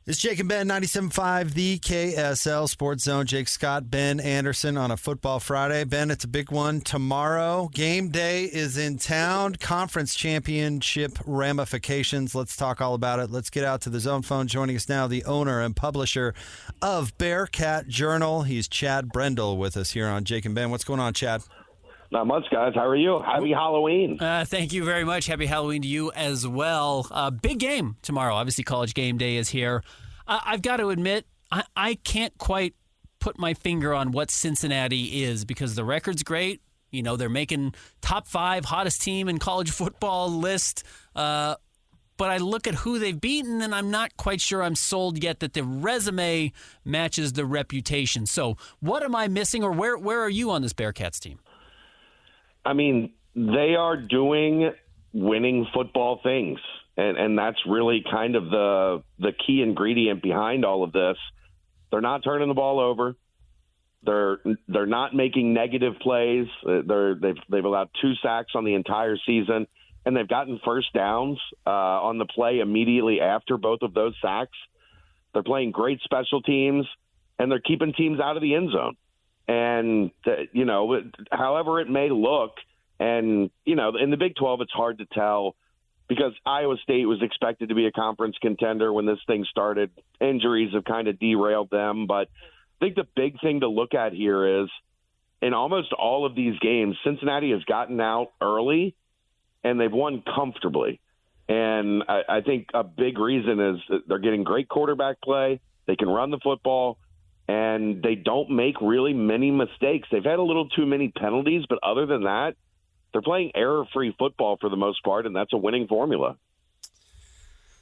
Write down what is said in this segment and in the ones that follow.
It's Jake and Ben, 97.5, the KSL Sports Zone. Jake Scott, Ben Anderson on a Football Friday. Ben, it's a big one tomorrow. Game day is in town. Conference championship ramifications. Let's talk all about it. Let's get out to the Zone phone. Joining us now, the owner and publisher of Bearcat Journal. He's Chad Brendel with us here on Jake and Ben. What's going on, Chad? Not much, guys. How are you? Happy Halloween. Thank you very much. Happy Halloween to you as well. Big game tomorrow. Obviously, College Game Day is here. I've got to admit, I can't quite put my finger on what Cincinnati is because the record's great. You know, they're making top 5 hottest team in college football list. But I look at who they've beaten, and I'm not quite sure I'm sold yet that the resume matches the reputation. So what am I missing, or where are you on this Bearcats team? I mean, they are doing winning football things, and that's really kind of the key ingredient behind all of this. They're not turning the ball over. They're not making negative plays. They've allowed 2 sacks on the entire season, and they've gotten first downs on the play immediately after both of those sacks. They're playing great special teams, and they're keeping teams out of the end zone. And, however it may look, and, in the Big 12, it's hard to tell because Iowa State was expected to be a conference contender when this thing started. Injuries have kind of derailed them. But I think the big thing to look at here is in almost all of these games, Cincinnati has gotten out early, and they've won comfortably. And I think a big reason is that they're getting great quarterback play. They can run the football. And they don't make really many mistakes. They've had a little too many penalties, but other than that, they're playing error-free football for the most part, and that's a winning formula.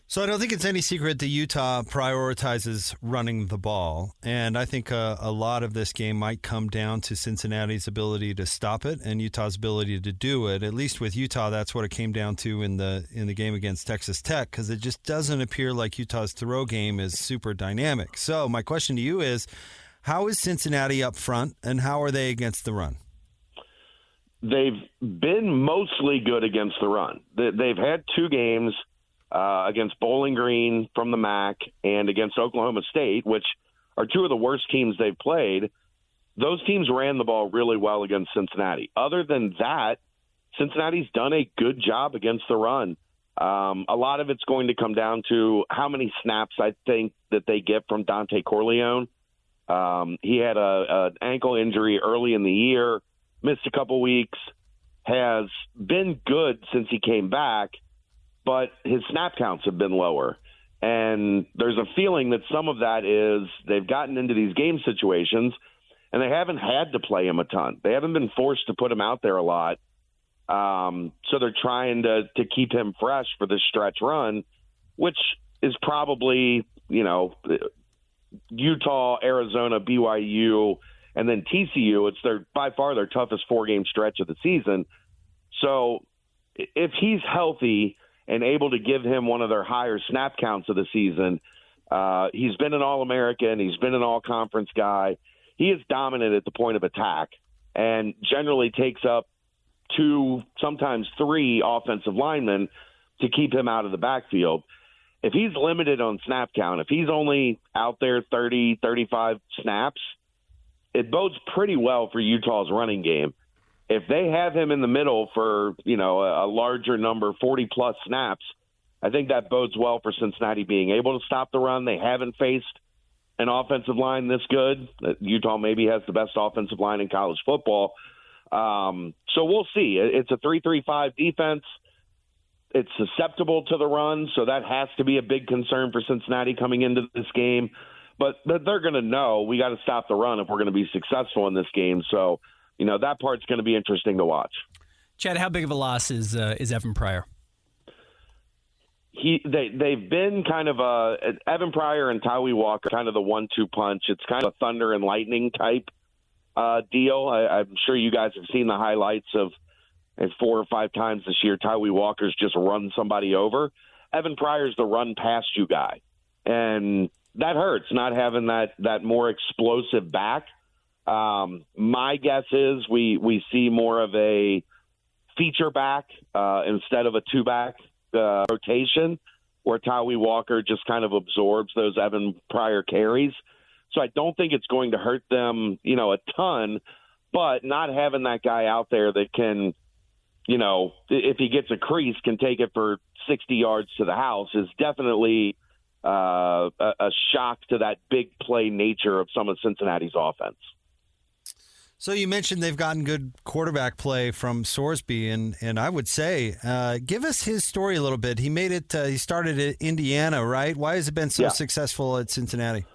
So I don't think it's any secret that Utah prioritizes running the ball, and I think a lot of this game might come down to Cincinnati's ability to stop it and Utah's ability to do it. At least with Utah, that's what it came down to in the game against Texas Tech, because it just doesn't appear like Utah's throw game is super dynamic. So my question to you is, how is Cincinnati up front, and how are they against the run? They've been mostly good against the run. They've had 2 games against Bowling Green from the MAC and against Oklahoma State, which are 2 of the worst teams they've played. Those teams ran the ball really well against Cincinnati. Other than that, Cincinnati's done a good job against the run. A lot of it's going to come down to how many snaps I think that they get from Dante Corleone. He had an ankle injury early in the year, missed a couple weeks, has been good since he came back, but his snap counts have been lower. And there's a feeling that some of that is they've gotten into these game situations and they haven't had to play him a ton. They haven't been forced to put him out there a lot. So they're trying to keep him fresh for this stretch run, which is probably, Utah, Arizona, BYU, and then TCU. It's by far their toughest 4-game stretch of the season. So if he's healthy and able to give him one of their higher snap counts of the season, he's been an All-American. He's been an All-Conference guy. He is dominant at the point of attack and generally takes up 2, sometimes 3 offensive linemen to keep him out of the backfield. If he's limited on snap count, if he's only out there 30, 35 snaps, it bodes pretty well for Utah's running game. If they have him in the middle for, a larger number, 40-plus snaps, I think that bodes well for Cincinnati being able to stop the run. They haven't faced an offensive line this good. Utah maybe has the best offensive line in college football. So we'll see. It's a 3-3-5 defense. It's susceptible to the run, so that has to be a big concern for Cincinnati coming into this game. But they're going to know we got to stop the run if we're going to be successful in this game. So, that part's going to be interesting to watch. Chad, how big of a loss is Evan Pryor? They've been kind of Evan Pryor and Tyree Walker, kind of the 1-2 punch. It's kind of a thunder and lightning type deal. I'm sure you guys have seen the highlights of 4 or 5 times this year, Tyree Walker's just run somebody over. Evan Pryor's the run past you guy. And that hurts, not having that more explosive back. My guess is we see more of a feature back instead of a 2-back rotation, where Tawee Walker just kind of absorbs those Evan Pryor carries. So I don't think it's going to hurt them, a ton. But not having that guy out there that can, if he gets a crease, can take it for 60 yards to the house is definitely a shock to that big play nature of some of Cincinnati's offense. So you mentioned they've gotten good quarterback play from Sorsby, and I would say, give us his story a little bit. He made it. He started at Indiana, right? Why has it been so successful at Cincinnati?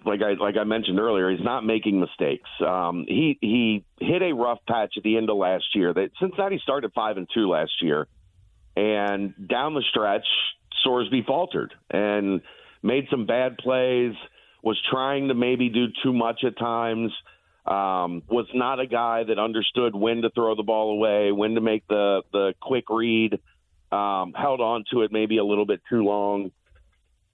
Like I mentioned earlier, he's not making mistakes. He hit a rough patch at the end of last year. Cincinnati started 5-2 last year, and down the stretch, Sorsby faltered and made some bad plays. Was trying to maybe do too much at times. Was not a guy that understood when to throw the ball away, when to make the quick read. Held on to it maybe a little bit too long.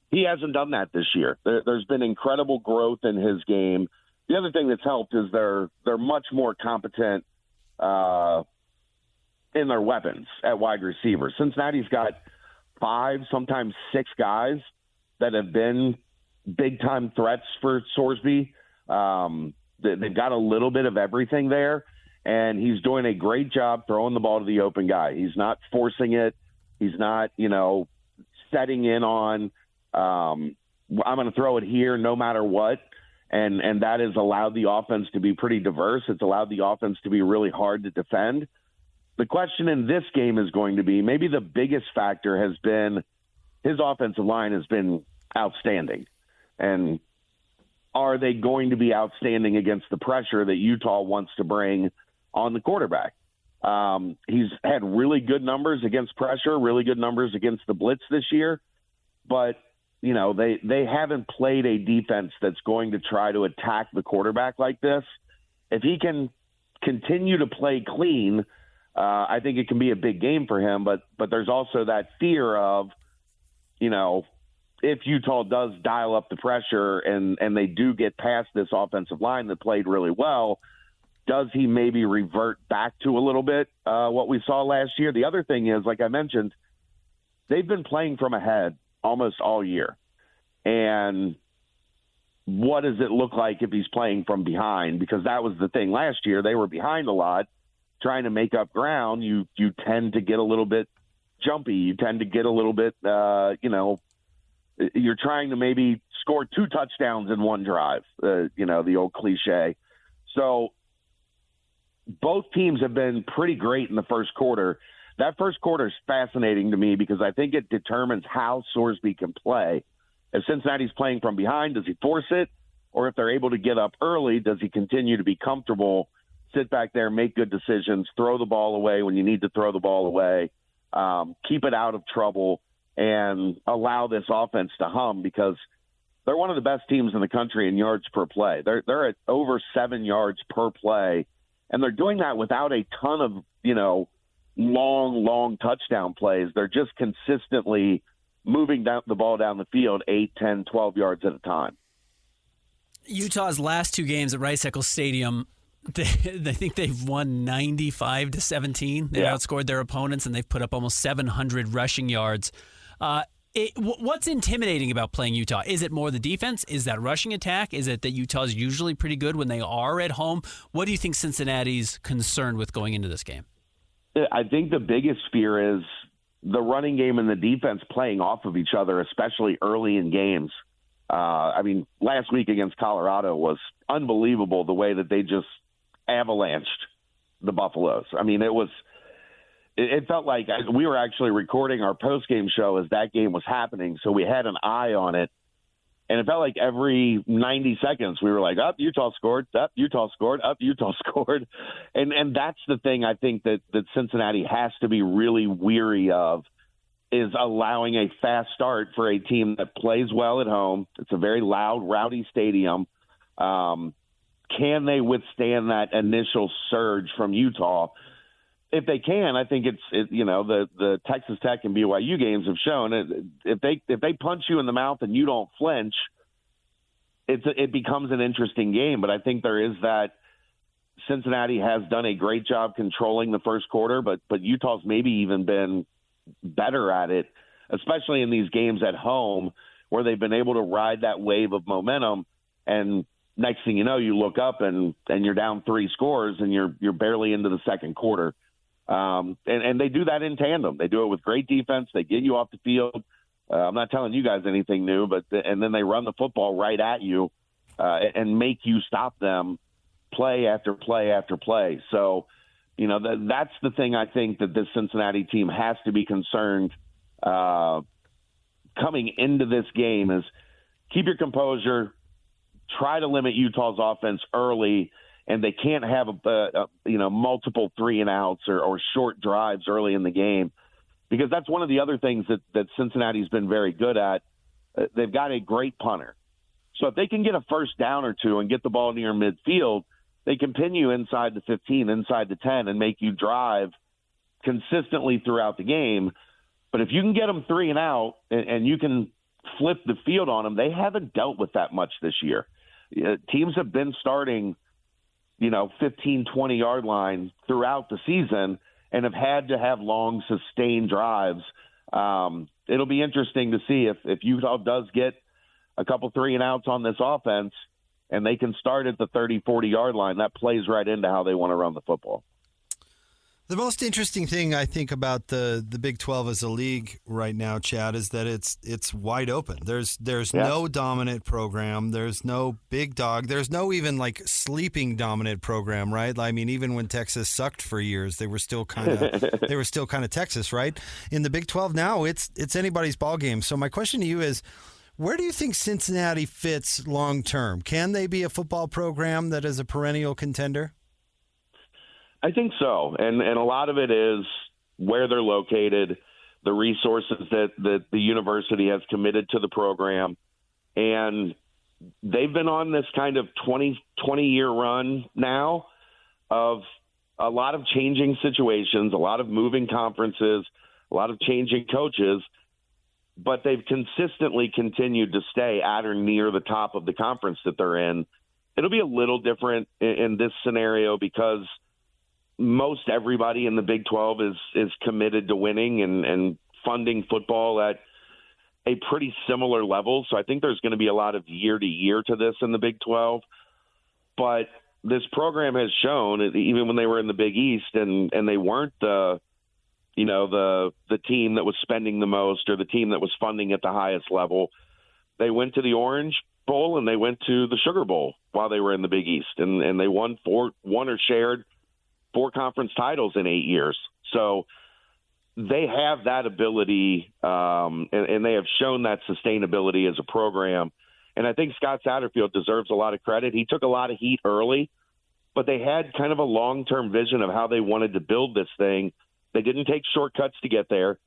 He hasn't done that this year. There's been incredible growth in his game. The other thing that's helped is they're much more competent in their weapons at wide receiver. Cincinnati's got 5, sometimes 6 guys that have been big-time threats for Sorsby. They've got a little bit of everything there, and he's doing a great job throwing the ball to the open guy. He's not forcing it. He's not, setting in on I'm going to throw it here no matter what. And that has allowed the offense to be pretty diverse. It's allowed the offense to be really hard to defend. The question in this game is going to be, maybe the biggest factor has been his offensive line has been outstanding. And are they going to be outstanding against the pressure that Utah wants to bring on the quarterback? He's had really good numbers against pressure, really good numbers against the blitz this year. But, they haven't played a defense that's going to try to attack the quarterback like this. If he can continue to play clean, I think it can be a big game for him. But there's also that fear of, if Utah does dial up the pressure and they do get past this offensive line that played really well, does he maybe revert back to a little bit what we saw last year? The other thing is, like I mentioned, they've been playing from ahead almost all year. And what does it look like if he's playing from behind? Because that was the thing last year. They were behind a lot, trying to make up ground. You tend to get a little bit jumpy. You tend to get a little bit, you're trying to maybe score 2 touchdowns in one drive, the old cliche. So both teams have been pretty great in the first quarter. That first quarter is fascinating to me because I think it determines how Sorsby can play. If Cincinnati's playing from behind, does he force it? Or if they're able to get up early, does he continue to be comfortable, sit back there, make good decisions, throw the ball away when you need to throw the ball away, keep it out of trouble, and allow this offense to hum? Because they're one of the best teams in the country in yards per play. They're at over 7 yards per play, and they're doing that without a ton of, long touchdown plays. They're just consistently moving the ball down the field 8, 10, 12 yards at a time. Utah's last 2 games at Rice-Eccles Stadium, they think they've won 95-17. They've outscored their opponents, and they've put up almost 700 rushing yards. What's intimidating about playing Utah? Is it more the defense? Is that rushing attack? Is it that Utah's usually pretty good when they are at home? What do you think Cincinnati's concerned with going into this game? I think the biggest fear is the running game and the defense playing off of each other, especially early in games. Last week against Colorado was unbelievable, the way that they just avalanched the Buffaloes. It felt like we were actually recording our post-game show as that game was happening, so we had an eye on it. And it felt like every 90 seconds we were like, up, Utah scored, up, Utah scored, up, Utah scored. And that's the thing I think that Cincinnati has to be really weary of, is allowing a fast start for a team that plays well at home. It's a very loud, rowdy stadium. Can they withstand that initial surge from Utah? If they can, I think the Texas Tech and BYU games have shown it. If they punch you in the mouth and you don't flinch, it becomes an interesting game. But I think there is that Cincinnati has done a great job controlling the first quarter, but Utah's maybe even been better at it, especially in these games at home where they've been able to ride that wave of momentum. And next thing you know, you look up and you're down 3 scores and you're barely into the second quarter. And they do that in tandem. They do it with great defense. They get you off the field. I'm not telling you guys anything new, and then they run the football right at you and make you stop them play after play after play. So, that's the thing I think that this Cincinnati team has to be concerned coming into this game is keep your composure, try to limit Utah's offense early, and they can't have multiple 3-and-outs or short drives early in the game, because that's one of the other things that Cincinnati's been very good at. They've got a great punter. So if they can get a first down or two and get the ball near midfield, they can pin you inside the 15, inside the 10, and make you drive consistently throughout the game. But if you can get them 3-and-out and you can flip the field on them, they haven't dealt with that much this year. Teams have been starting, 15, 20-yard line throughout the season and have had to have long, sustained drives. It'll be interesting to see if Utah does get a couple 3-and-outs on this offense and they can start at the 30, 40-yard line. That plays right into how they want to run the football. The most interesting thing I think about the Big 12 as a league right now, Chad, is that it's wide open. There's no dominant program. There's no big dog. There's no even like sleeping dominant program, right? I mean, even when Texas sucked for years, they were still kind of Texas, right? In the Big 12 now, it's anybody's ball game. So my question to you is, where do you think Cincinnati fits long term? Can they be a football program that is a perennial contender? I think so. And a lot of it is where they're located, the resources that the university has committed to the program. And they've been on this kind of 20-year run now of a lot of changing situations, a lot of moving conferences, a lot of changing coaches, but they've consistently continued to stay at or near the top of the conference that they're in. It'll be a little different in this scenario because most everybody in the Big 12 is committed to winning and funding football at a pretty similar level. So I think there's going to be a lot of year to year to this in the Big 12. But this program has shown, even when they were in the Big East and they weren't the team that was spending the most or the team that was funding at the highest level, they went to the Orange Bowl and they went to the Sugar Bowl while they were in the Big East, and they won or shared 4 conference titles in 8 years. So they have that ability, and they have shown that sustainability as a program. And I think Scott Satterfield deserves a lot of credit. He took a lot of heat early, but they had kind of a long-term vision of how they wanted to build this thing. They didn't take shortcuts to get there.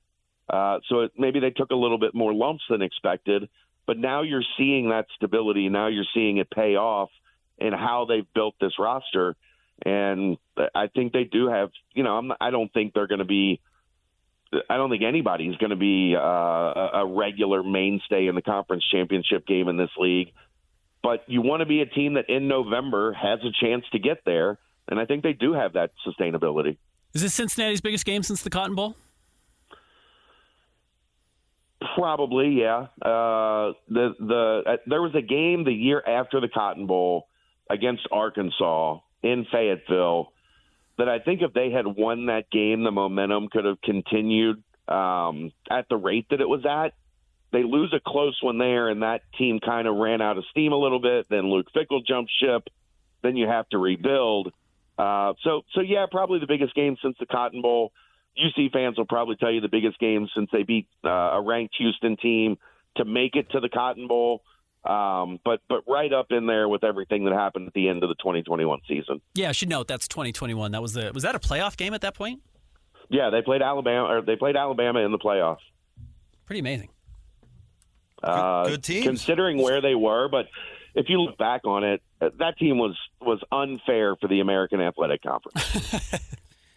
Maybe they took a little bit more lumps than expected, but now you're seeing that stability. Now you're seeing it pay off in how they've built this roster. And I think they do have, I don't think anybody's going to be a regular mainstay in the conference championship game in this league. But you want to be a team that in November has a chance to get there. And I think they do have that sustainability. Is this Cincinnati's biggest game since the Cotton Bowl? Probably, yeah. There was a game the year after the Cotton Bowl against Arkansas in Fayetteville that I think if they had won that game, the momentum could have continued at the rate that it was at. They lose a close one there, and that team kind of ran out of steam a little bit. Then Luke Fickell jumped ship. Then you have to rebuild. So yeah, probably the biggest game since the Cotton Bowl. UC fans will probably tell you the biggest game since they beat a ranked Houston team to make it to the Cotton Bowl. But right up in there with everything that happened at the end of the 2021 season. Yeah, I should note that's 2021. Was that a playoff game at that point? Yeah, they played Alabama in the playoffs. Pretty amazing. Good teams, considering where they were. But if you look back on it, that team was unfair for the American Athletic Conference.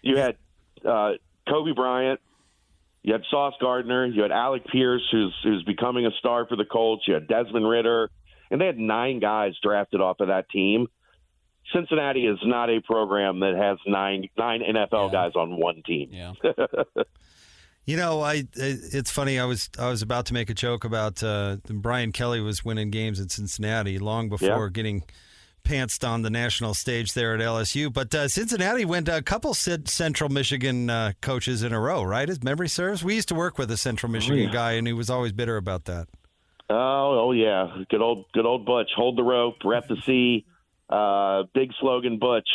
You had Kobe Bryant. You had Sauce Gardner. You had Alec Pierce, who's becoming a star for the Colts. You had Desmond Ridder. And they had 9 guys drafted off of that team. Cincinnati is not a program that has nine NFL guys on one team. Yeah. It's funny. I was about to make a joke about Brian Kelly was winning games in Cincinnati long before getting pantsed on the national stage there at LSU. But Cincinnati went a couple Central Michigan coaches in a row, right? As memory serves. We used to work with a Central Michigan guy, and he was always bitter about that. Oh yeah, good old Butch. Hold the rope, rep the sea. Big slogan Butch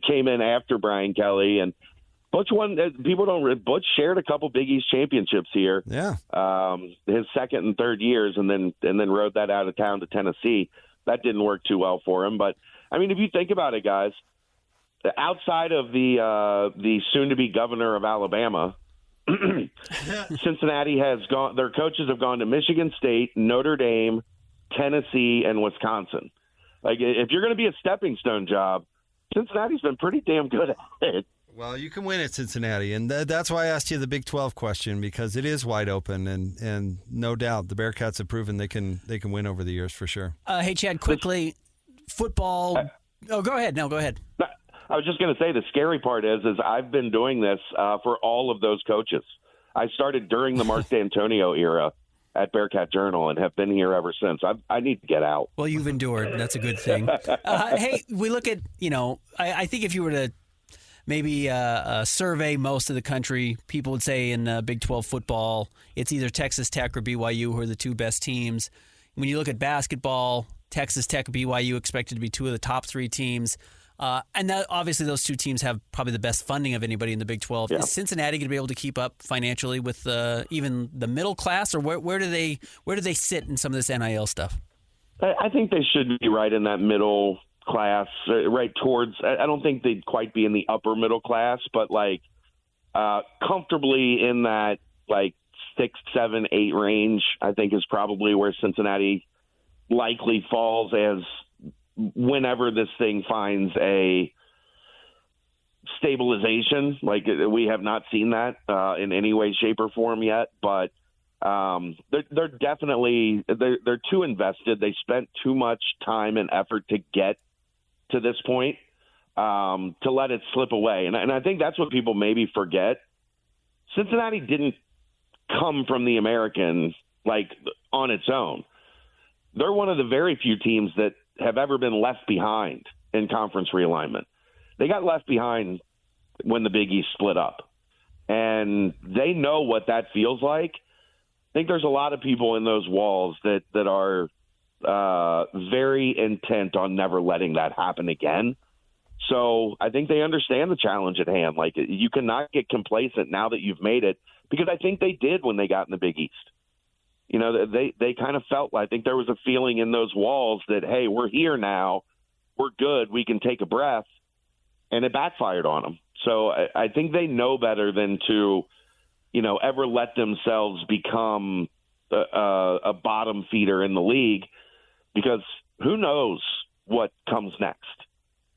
came in after Brian Kelly, and Butch won. Butch shared a couple Big East championships here. Yeah. His second and third years, and then rode that out of town to Tennessee. That didn't work too well for him. But I mean, if you think about it, guys, outside of the soon-to-be governor of Alabama, Cincinnati has gone. Their coaches have gone to Michigan State, Notre Dame, Tennessee, and Wisconsin. Like, if you're going to be a stepping stone job, Cincinnati's been pretty damn good at it. Well, you can win at Cincinnati, and that's why I asked you the Big 12 question, because it is wide open, and no doubt the Bearcats have proven they can win over the years for sure. Hey, Chad, quickly, football. Go ahead. No, go ahead. I was just going to say the scary part is I've been doing this for all of those coaches. I started during the Mark D'Antonio era at Bearcat Journal and have been here ever since. I need to get out. Well, you've endured. That's a good thing. Hey, we look at, I think if you were to maybe survey most of the country, people would say in Big 12 football, it's either Texas Tech or BYU who are the two best teams. When you look at basketball, Texas Tech and BYU expected to be two of the top three teams. And that, obviously those two teams have probably the best funding of anybody in the Big 12. Yeah. Is Cincinnati going to be able to keep up financially with even the middle class, or where do they sit in some of this NIL stuff? I think they should be right in that middle class, right towards. I don't think they'd quite be in the upper middle class, but comfortably in that 6, 7, 8 range. I think is probably where Cincinnati likely falls as whenever this thing finds a stabilization. Like, we have not seen that in any way, shape, or form yet, but they're definitely they're too invested. They spent too much time and effort to get to this point to let it slip away. And I think that's what people maybe forget. Cincinnati didn't come from the American on its own. They're one of the very few teams that have ever been left behind in conference realignment. They got left behind when the Big East split up, and they know what that feels like. I think there's a lot of people in those walls that are very intent on never letting that happen again. So I think they understand the challenge at hand. You cannot get complacent now that you've made it, because I think they did when they got in the Big East. They kind of felt I think there was a feeling in those walls that, hey, we're here now, we're good, we can take a breath, and it backfired on them. So I think they know better than to, ever let themselves become a bottom feeder in the league, because who knows what comes next,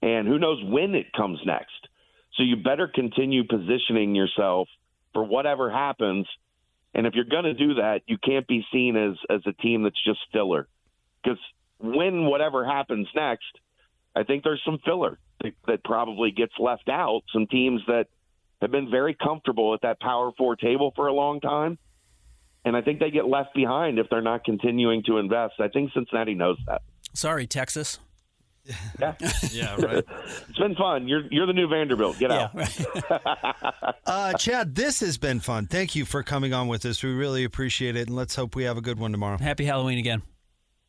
and who knows when it comes next. So you better continue positioning yourself for whatever happens. And if you're going to do that, you can't be seen as a team that's just filler, because when whatever happens next, I think there's some filler that probably gets left out. Some teams that have been very comfortable at that Power 4 table for a long time, and I think they get left behind if they're not continuing to invest. I think Cincinnati knows that. Sorry, Texas. Yeah. Yeah, right. It's been fun. You're the new Vanderbilt. Get out. Right. Chad, this has been fun. Thank you for coming on with us. We really appreciate it, and let's hope we have a good one tomorrow. Happy Halloween again.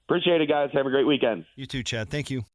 Appreciate it, guys. Have a great weekend. You too, Chad. Thank you.